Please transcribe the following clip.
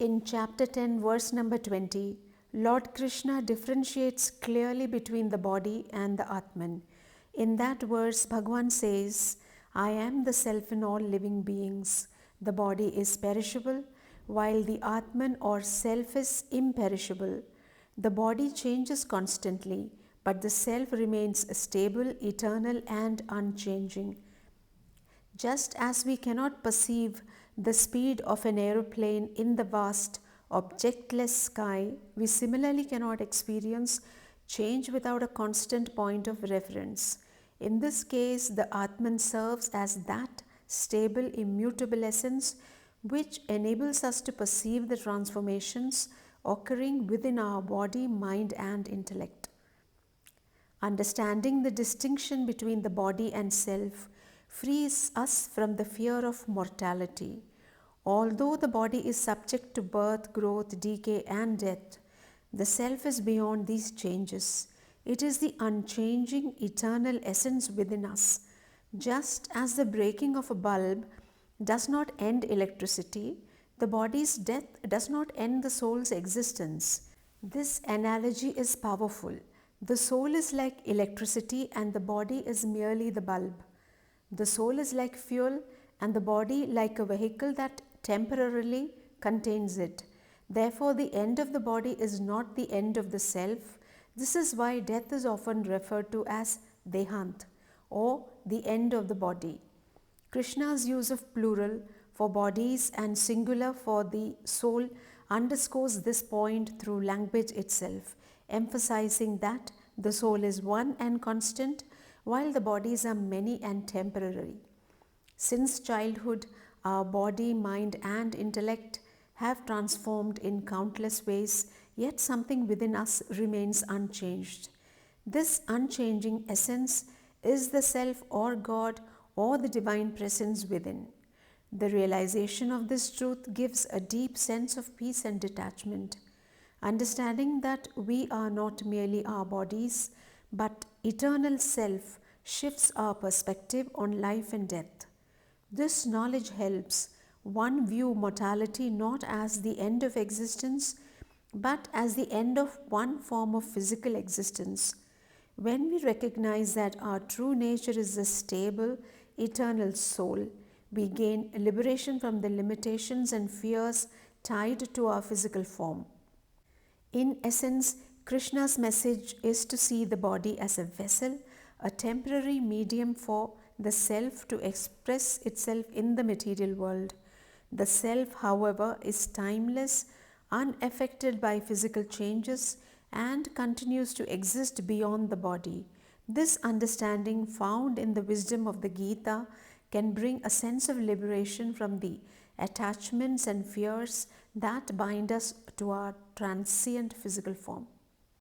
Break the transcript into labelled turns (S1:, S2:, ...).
S1: In chapter 10, verse number 20, Lord Krishna differentiates clearly between the body and the Atman. In that verse, Bhagavan says, I am the self in all living beings. The body is perishable, while the Atman or self is imperishable. The body changes constantly, but the self remains stable, eternal, and unchanging. Just as we cannot perceive the speed of an aeroplane in the vast, objectless sky, we similarly cannot experience change without a constant point of reference. In this case, the Atman serves as that stable, immutable essence which enables us to perceive the transformations occurring within our body, mind, and intellect. Understanding the distinction between the body and self frees us from the fear of mortality. Although the body is subject to birth, growth, decay, and death, the self is beyond these changes. It is the unchanging, eternal essence within us. Just as the breaking of a bulb does not end electricity, the body's death does not end the soul's existence. This analogy is powerful. The soul is like electricity and the body is merely the bulb. The soul is like fuel and the body like a vehicle that temporarily contains it. Therefore, the end of the body is not the end of the self. This is why death is often referred to as dehant or the end of the body. Krishna's use of plural for bodies and singular for the soul underscores this point through language itself, emphasizing that the soul is one and constant, while the bodies are many and temporary. Since childhood, our body, mind, and intellect have transformed in countless ways, yet something within us remains unchanged. This unchanging essence is the self or God or the divine presence within. The realization of this truth gives a deep sense of peace and detachment. Understanding that we are not merely our bodies, but eternal self shifts our perspective on life and death. This knowledge helps one view mortality not as the end of existence, but as the end of one form of physical existence. When we recognize that our true nature is a stable, eternal soul, we gain liberation from the limitations and fears tied to our physical form. In essence, Krishna's message is to see the body as a vessel, a temporary medium for the self to express itself in the material world. The self, however, is timeless, unaffected by physical changes, and continues to exist beyond the body. This understanding, found in the wisdom of the Gita, can bring a sense of liberation from the attachments and fears that bind us to our transient physical form.